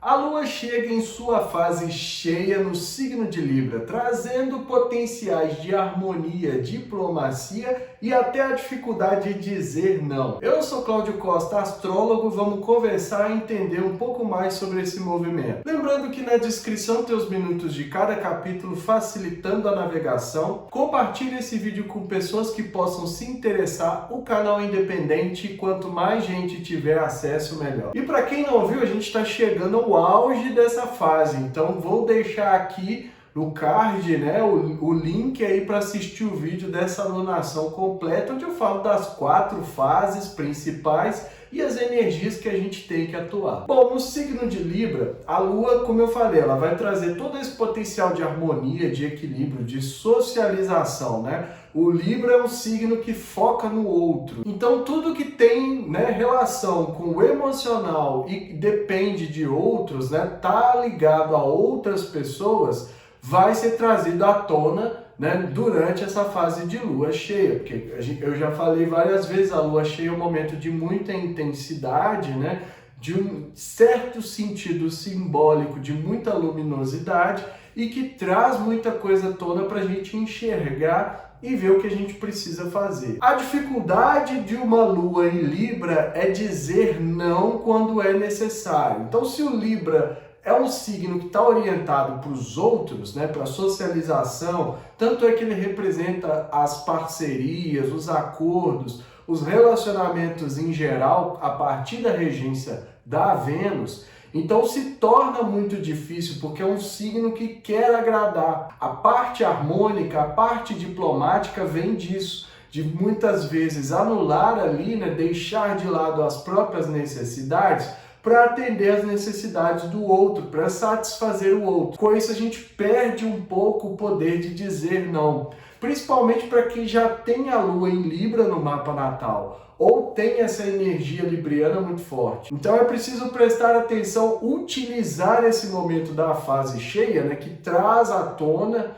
A Lua chega em sua fase cheia no signo de Libra, trazendo potenciais de harmonia, diplomacia e até a dificuldade de dizer não. Eu sou Cláudio Costa, astrólogo, vamos conversar e entender um pouco mais sobre esse movimento. Lembrando que na descrição tem os minutos de cada capítulo facilitando a navegação. Compartilhe esse vídeo com pessoas que possam se interessar. O canal é independente e quanto mais gente tiver acesso, melhor. E para quem não viu, a gente está chegando ao auge dessa fase, então vou deixar aqui no card, né, o link aí para assistir o vídeo dessa alunação completa, onde eu falo das 4 fases principais e as energias que a gente tem que atuar. Bom, no signo de Libra, a Lua, como eu falei, ela vai trazer todo esse potencial de harmonia, de equilíbrio, de socialização, né? O Libra é um signo que foca no outro. Então tudo que tem, né, relação com o emocional e depende de outros, né, tá ligado a outras pessoas, vai ser trazido à tona, né, durante essa fase de lua cheia, porque eu já falei várias vezes, a lua cheia é um momento de muita intensidade, né, de um certo sentido simbólico, de muita luminosidade e que traz muita coisa à tona para a gente enxergar e ver o que a gente precisa fazer. A dificuldade de uma lua em Libra é dizer não quando é necessário. Então, se o Libra é um signo que está orientado para os outros, né, para a socialização, tanto é que ele representa as parcerias, os acordos, os relacionamentos em geral, a partir da regência da Vênus, então se torna muito difícil, porque é um signo que quer agradar. A parte harmônica, a parte diplomática vem disso, de muitas vezes anular ali, né, deixar de lado as próprias necessidades, para atender às necessidades do outro, para satisfazer o outro. Com isso a gente perde um pouco o poder de dizer não, principalmente para quem já tem a Lua em Libra no mapa natal, ou tem essa energia libriana muito forte. Então é preciso prestar atenção, utilizar esse momento da fase cheia, né, que traz à tona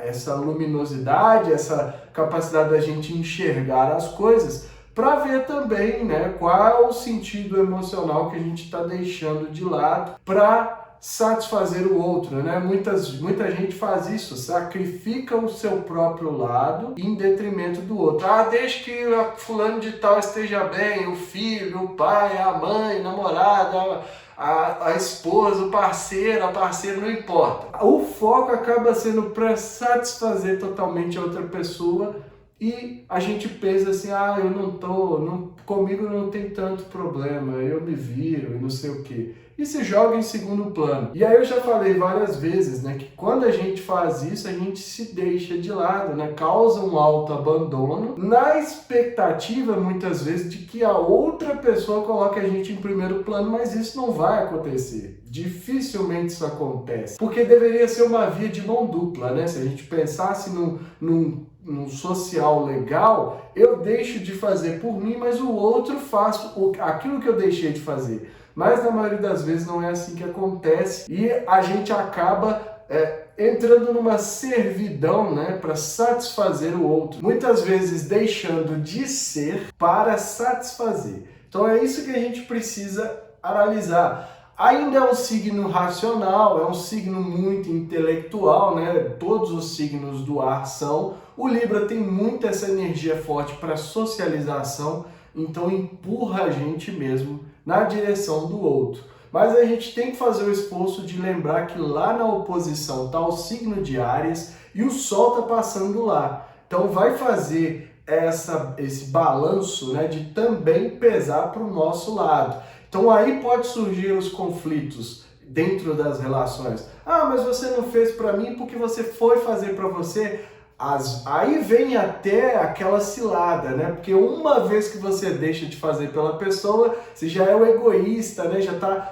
essa luminosidade, essa capacidade da gente enxergar as coisas, para ver também, né, qual é o sentido emocional que a gente está deixando de lado para satisfazer o outro, né? Muita gente faz isso, sacrifica o seu próprio lado em detrimento do outro. Ah, deixa que o fulano de tal esteja bem, o filho, o pai, a mãe, a namorada, a esposa, o parceiro, a parceira, não importa. O foco acaba sendo para satisfazer totalmente a outra pessoa. E a gente pensa assim, eu comigo não tem tanto problema, eu me viro e não sei o quê. E se joga em segundo plano. E aí eu já falei várias vezes, né, que quando a gente faz isso, a gente se deixa de lado, né, causa um autoabandono, na expectativa, muitas vezes, de que a outra pessoa coloque a gente em primeiro plano, mas isso não vai acontecer. Dificilmente isso acontece. Porque deveria ser uma via de mão dupla, né, se a gente pensasse num social legal, eu deixo de fazer por mim, mas o outro faz aquilo que eu deixei de fazer. Mas na maioria das vezes não é assim que acontece e a gente acaba entrando numa servidão, né, para satisfazer o outro. Muitas vezes deixando de ser para satisfazer. Então é isso que a gente precisa analisar. Ainda é um signo racional, é um signo muito intelectual, né? Todos os signos do ar são. O Libra tem muito essa energia forte para socialização, então empurra a gente mesmo na direção do outro. Mas a gente tem que fazer o esforço de lembrar que lá na oposição está o signo de Áries e o Sol está passando lá. Então vai fazer esse balanço, né, de também pesar para o nosso lado. Então aí pode surgir os conflitos dentro das relações. Mas você não fez para mim porque você foi fazer para você. Aí vem até aquela cilada, né? Porque uma vez que você deixa de fazer pela pessoa, você já é o egoísta, né?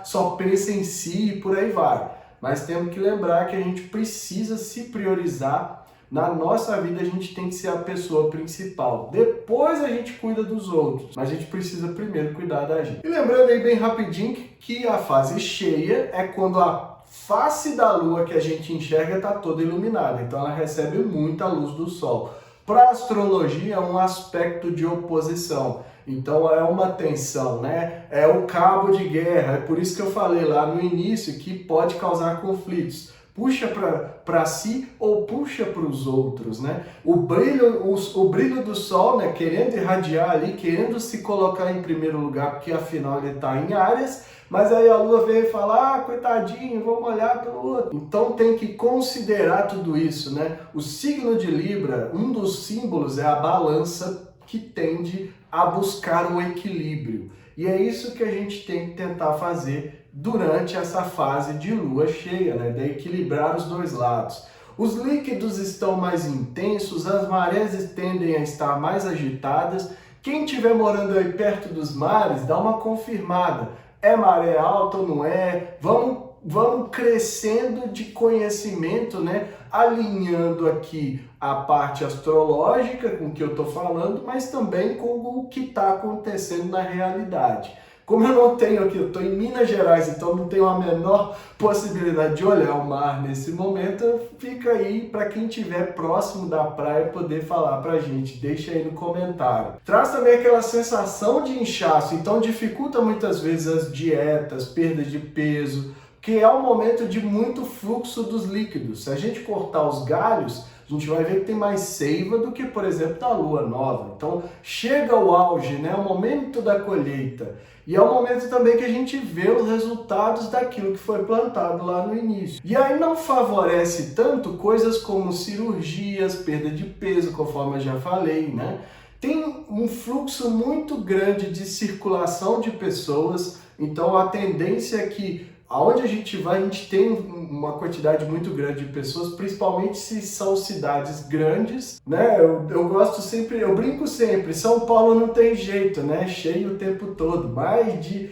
Só pensa em si e por aí vai. Mas temos que lembrar que a gente precisa se priorizar. Na nossa vida a gente tem que ser a pessoa principal. Depois a gente cuida dos outros, mas a gente precisa primeiro cuidar da gente. E lembrando aí bem rapidinho que a fase cheia é quando a face da lua que a gente enxerga está toda iluminada, então ela recebe muita luz do sol. Para a astrologia é um aspecto de oposição. Então é uma tensão, né? É o cabo de guerra. É por isso que eu falei lá no início que pode causar conflitos. Puxa para si ou puxa para os outros, né? O brilho do sol, né? Querendo irradiar ali, querendo se colocar em primeiro lugar, porque afinal ele está em Áries, mas aí a Lua veio falar, coitadinho, vamos olhar pelo outro. Então tem que considerar tudo isso, né? O signo de Libra, um dos símbolos é a balança que tende a buscar o equilíbrio. E é isso que a gente tem que tentar fazer durante essa fase de lua cheia, né? De equilibrar os dois lados. Os líquidos estão mais intensos, as marés tendem a estar mais agitadas. Quem estiver morando aí perto dos mares, dá uma confirmada. É maré alta ou não é? Vamos crescendo de conhecimento, né? Alinhando aqui a parte astrológica com o que eu estou falando, mas também com o que está acontecendo na realidade. Como eu não tenho aqui, eu estou em Minas Gerais, então não tenho a menor possibilidade de olhar o mar nesse momento, fica aí para quem estiver próximo da praia poder falar para a gente, deixa aí no comentário. Traz também aquela sensação de inchaço, então dificulta muitas vezes as dietas, perda de peso, que é um momento de muito fluxo dos líquidos. Se a gente cortar os galhos, a gente vai ver que tem mais seiva do que, por exemplo, da lua nova. Então, chega o auge, né? O momento da colheita. E é o momento também que a gente vê os resultados daquilo que foi plantado lá no início. E aí não favorece tanto coisas como cirurgias, perda de peso, conforme eu já falei, né? Tem um fluxo muito grande de circulação de pessoas, então a tendência é que aonde a gente vai, a gente tem uma quantidade muito grande de pessoas, principalmente se são cidades grandes, né? Eu gosto sempre, eu brinco sempre, São Paulo não tem jeito, né? Cheio o tempo todo, mais de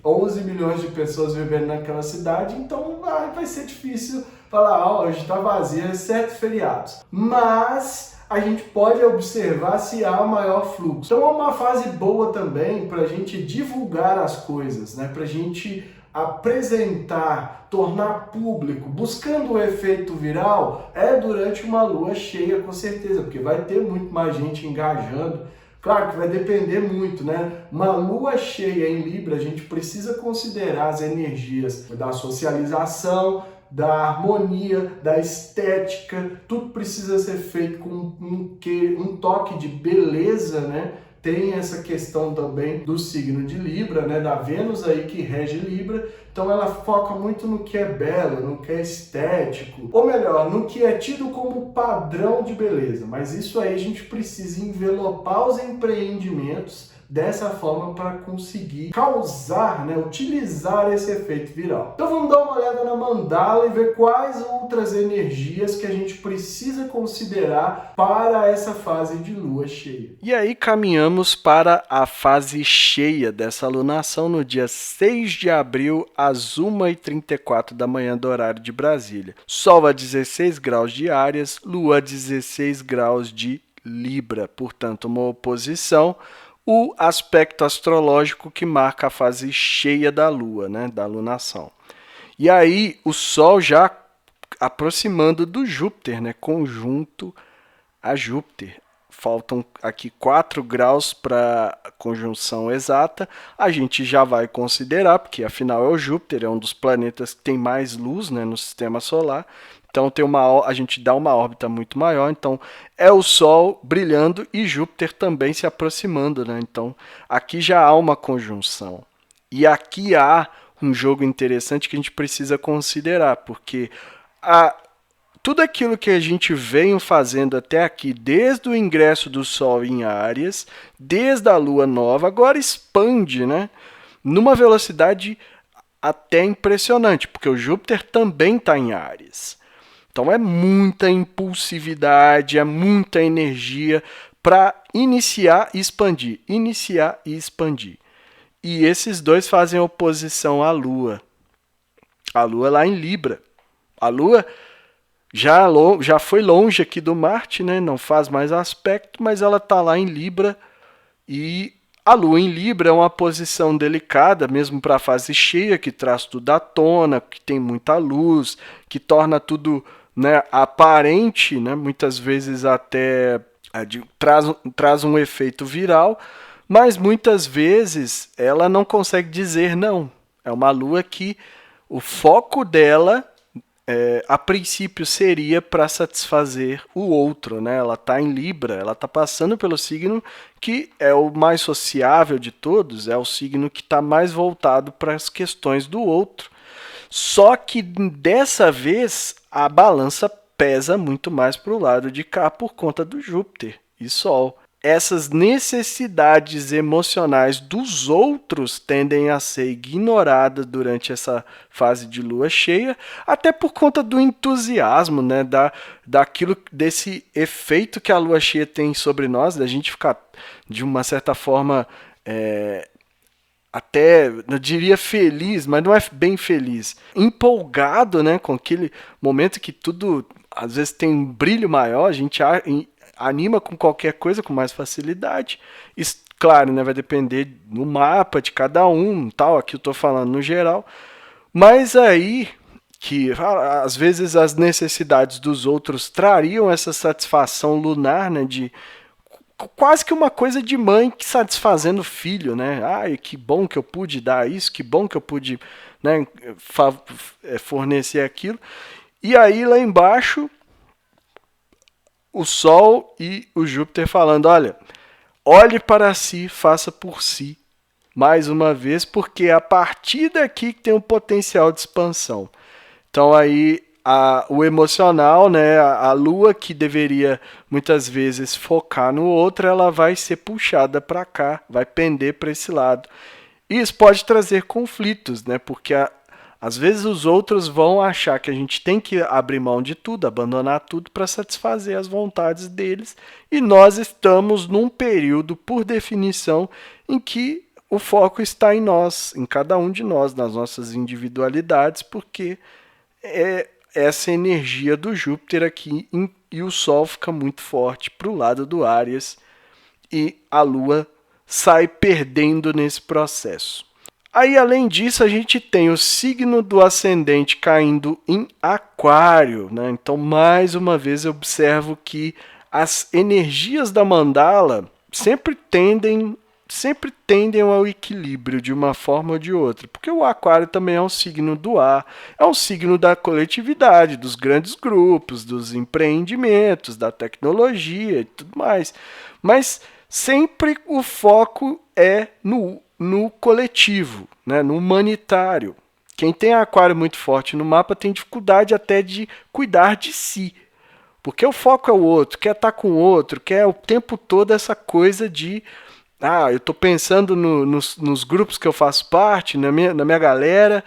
11 milhões de pessoas vivendo naquela cidade, então vai ser difícil falar, hoje está vazia, exceto feriados. Mas a gente pode observar se há maior fluxo. Então é uma fase boa também para a gente divulgar as coisas, né? Para a gente apresentar, tornar público, buscando o efeito viral, é durante uma lua cheia, com certeza, porque vai ter muito mais gente engajando. Claro que vai depender muito, né? Uma lua cheia em Libra, a gente precisa considerar as energias da socialização, da harmonia, da estética, tudo precisa ser feito com um toque de beleza, né? Tem essa questão também do signo de Libra, né? Da Vênus aí que rege Libra, então ela foca muito no que é belo, no que é estético, ou melhor, no que é tido como padrão de beleza, mas isso aí a gente precisa envelopar os empreendimentos dessa forma para conseguir causar, né, utilizar esse efeito viral. Então vamos dar uma olhada na mandala e ver quais outras energias que a gente precisa considerar para essa fase de lua cheia. E aí caminhamos para a fase cheia dessa alunação no dia 6 de abril, às 1h34 da manhã do horário de Brasília. Sol a 16 graus de Áries, Lua a 16 graus de Libra, portanto uma oposição, o aspecto astrológico que marca a fase cheia da Lua, né, da alunação. E aí o Sol já aproximando do Júpiter, né, conjunto a Júpiter. Faltam aqui 4 graus para a conjunção exata. A gente já vai considerar, porque afinal é o Júpiter, é um dos planetas que tem mais luz, né, no sistema solar. Então a gente dá uma órbita muito maior, então é o Sol brilhando e Júpiter também se aproximando, né? Então aqui já há uma conjunção. E aqui há um jogo interessante que a gente precisa considerar, porque tudo aquilo que a gente veio fazendo até aqui, desde o ingresso do Sol em Áries, desde a Lua nova, agora expande, né? Numa velocidade até impressionante, porque o Júpiter também está em Áries. Então é muita impulsividade, é muita energia para iniciar e expandir, iniciar e expandir. E esses dois fazem oposição à Lua. A Lua lá em Libra. A Lua já foi longe aqui do Marte, né? Não faz mais aspecto, mas ela está lá em Libra. E a Lua em Libra é uma posição delicada, mesmo para a fase cheia, que traz tudo à tona, que tem muita luz, que torna tudo, né, aparente, né, muitas vezes até traz um efeito viral, mas muitas vezes ela não consegue dizer não. É uma lua que o foco dela, a princípio, seria para satisfazer o outro, né? Ela está em Libra, ela está passando pelo signo que é o mais sociável de todos, é o signo que está mais voltado para as questões do outro. Só que dessa vez a balança pesa muito mais para o lado de cá por conta do Júpiter e Sol. Essas necessidades emocionais dos outros tendem a ser ignoradas durante essa fase de lua cheia, até por conta do entusiasmo, né, desse efeito que a lua cheia tem sobre nós, da gente ficar, de uma certa forma, até, eu diria feliz, mas não é bem feliz, empolgado, né, com aquele momento que tudo, às vezes, tem um brilho maior, a gente anima com qualquer coisa com mais facilidade. Isso, claro, né, vai depender do mapa de cada um, tal, aqui eu estou falando no geral, mas aí que às vezes as necessidades dos outros trariam essa satisfação lunar, né, de quase que uma coisa de mãe que satisfazendo o filho, né? Ai, que bom que eu pude dar isso, que bom que eu pude, né, fornecer aquilo. E aí lá embaixo o Sol e o Júpiter falando, olha, olhe para si, faça por si, mais uma vez, porque é a partir daqui que tem um potencial de expansão. Então aí o emocional, né, a lua que deveria muitas vezes focar no outro, ela vai ser puxada para cá, vai pender para esse lado. E isso pode trazer conflitos, né, porque às vezes os outros vão achar que a gente tem que abrir mão de tudo, abandonar tudo para satisfazer as vontades deles, e nós estamos num período, por definição, em que o foco está em nós, em cada um de nós, nas nossas individualidades, porque é essa energia do Júpiter aqui e o Sol fica muito forte para o lado do Áries e a Lua sai perdendo nesse processo. Aí, além disso, a gente tem o signo do ascendente caindo em Aquário, né? Então, mais uma vez, eu observo que as energias da mandala sempre tendem ao equilíbrio de uma forma ou de outra, porque o Aquário também é um signo do ar, é um signo da coletividade, dos grandes grupos, dos empreendimentos, da tecnologia e tudo mais, mas sempre o foco é no coletivo, né, no humanitário. Quem tem Aquário muito forte no mapa tem dificuldade até de cuidar de si, porque o foco é o outro, quer estar com o outro, quer o tempo todo essa coisa de eu estou pensando nos grupos que eu faço parte, na minha galera,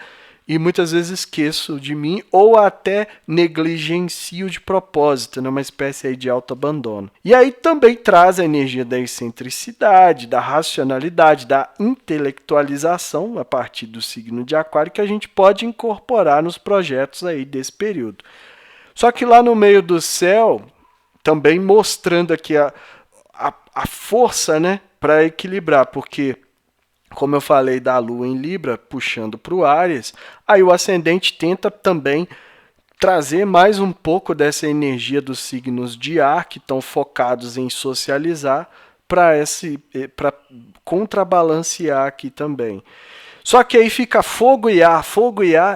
e muitas vezes esqueço de mim ou até negligencio de propósito, numa espécie aí de autoabandono. E aí também traz a energia da excentricidade, da racionalidade, da intelectualização a partir do signo de Aquário que a gente pode incorporar nos projetos aí desse período. Só que lá no meio do céu, também mostrando aqui a força, né, para equilibrar, porque, como eu falei da Lua em Libra, puxando para o Áries, aí o ascendente tenta também trazer mais um pouco dessa energia dos signos de ar, que estão focados em socializar, para contrabalancear aqui também. Só que aí fica fogo e ar,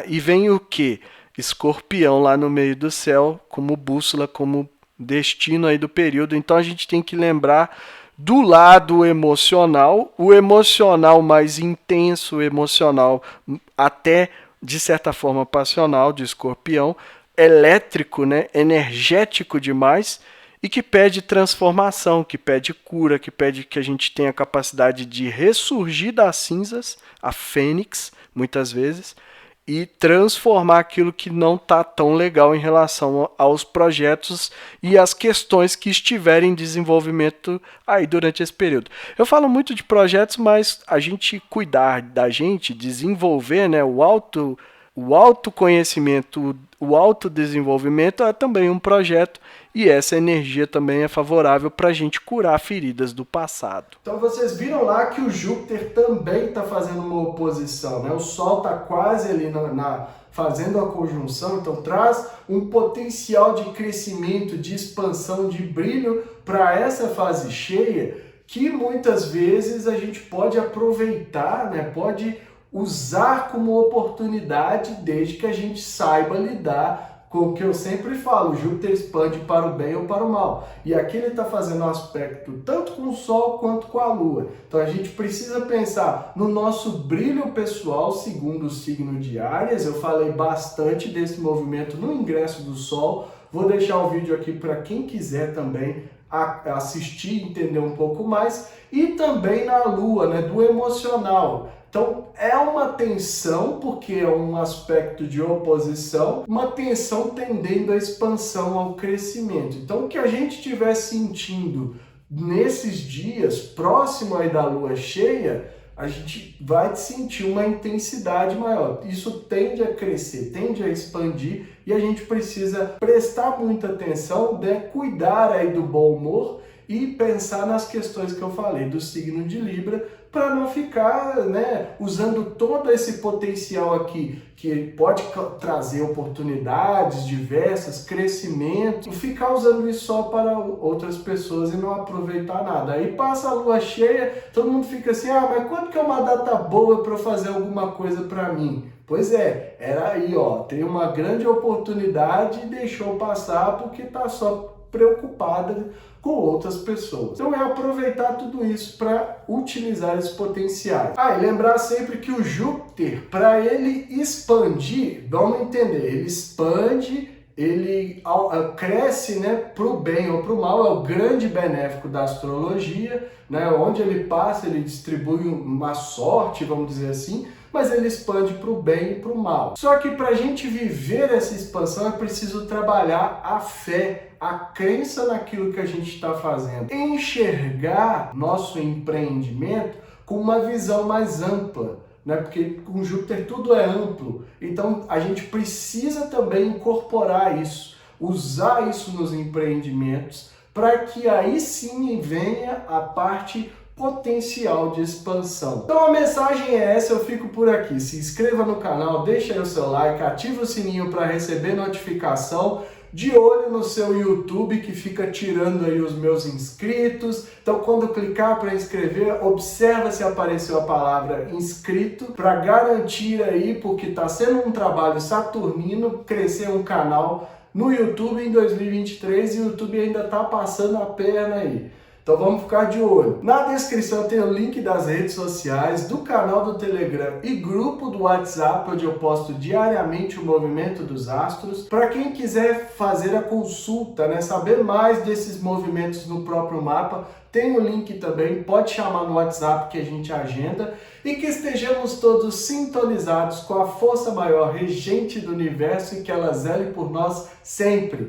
e vem o quê? Escorpião lá no meio do céu, como bússola, como destino aí do período. Então a gente tem que lembrar do lado emocional, o emocional mais intenso, o emocional até de certa forma passional de Escorpião, elétrico, né, energético demais e que pede transformação, que pede cura, que pede que a gente tenha a capacidade de ressurgir das cinzas, a fênix, muitas vezes, e transformar aquilo que não está tão legal em relação aos projetos e às questões que estiverem em desenvolvimento aí durante esse período. Eu falo muito de projetos, mas a gente cuidar da gente, desenvolver, né, o autoconhecimento, o autodesenvolvimento é também um projeto e essa energia também é favorável para a gente curar feridas do passado. Então vocês viram lá que o Júpiter também está fazendo uma oposição, né? O Sol está quase ali fazendo a conjunção, então traz um potencial de crescimento, de expansão, de brilho para essa fase cheia que muitas vezes a gente pode aproveitar, né? Pode usar como oportunidade, desde que a gente saiba lidar com o que eu sempre falo: Júpiter expande para o bem ou para o mal. E aqui ele está fazendo um aspecto tanto com o Sol quanto com a Lua. Então a gente precisa pensar no nosso brilho pessoal segundo o signo de Áries. Eu falei bastante desse movimento no ingresso do Sol. Vou deixar o vídeo aqui para quem quiser também assistir e entender um pouco mais. E também na Lua, né, do emocional. Então é uma tensão, porque é um aspecto de oposição, uma tensão tendendo à expansão, ao crescimento. Então o que a gente estiver sentindo nesses dias, próximo aí da lua cheia, a gente vai sentir uma intensidade maior. Isso tende a crescer, tende a expandir, e a gente precisa prestar muita atenção, né, cuidar aí do bom humor e pensar nas questões que eu falei do signo de Libra, para não ficar, né, usando todo esse potencial aqui, que pode trazer oportunidades diversas, crescimento, ficar usando isso só para outras pessoas e não aproveitar nada. Aí passa a lua cheia, todo mundo fica assim: ah, mas quando que é uma data boa para eu fazer alguma coisa para mim? Pois é, era aí, ó, tem uma grande oportunidade e deixou passar porque tá só preocupada com outras pessoas. Então é aproveitar tudo isso para utilizar esses potenciais. E lembrar sempre que o Júpiter, para ele expandir, vamos entender, ele expande, ele cresce, né, para o bem ou para o mal, é o grande benéfico da astrologia, né, onde ele passa, ele distribui uma sorte, vamos dizer assim, mas ele expande para o bem e para o mal. Só que para a gente viver essa expansão é preciso trabalhar a fé, a crença naquilo que a gente está fazendo, enxergar nosso empreendimento com uma visão mais ampla, né? Porque com Júpiter tudo é amplo, então a gente precisa também incorporar isso, usar isso nos empreendimentos, para que aí sim venha a parte potencial de expansão. Então a mensagem é essa, eu fico por aqui. Se inscreva no canal, deixa aí o seu like, ativa o sininho para receber notificação, de olho no seu YouTube que fica tirando aí os meus inscritos. Então quando clicar para inscrever, observa se apareceu a palavra inscrito, para garantir aí, porque está sendo um trabalho saturnino crescer um canal no YouTube em 2023 e o YouTube ainda está passando a perna aí. Então vamos ficar de olho. Na descrição tem o link das redes sociais, do canal do Telegram e grupo do WhatsApp, onde eu posto diariamente o movimento dos astros. Para quem quiser fazer a consulta, né, saber mais desses movimentos no próprio mapa, tem o link também, pode chamar no WhatsApp que a gente agenda. E que estejamos todos sintonizados com a força maior regente do universo e que ela zele por nós sempre.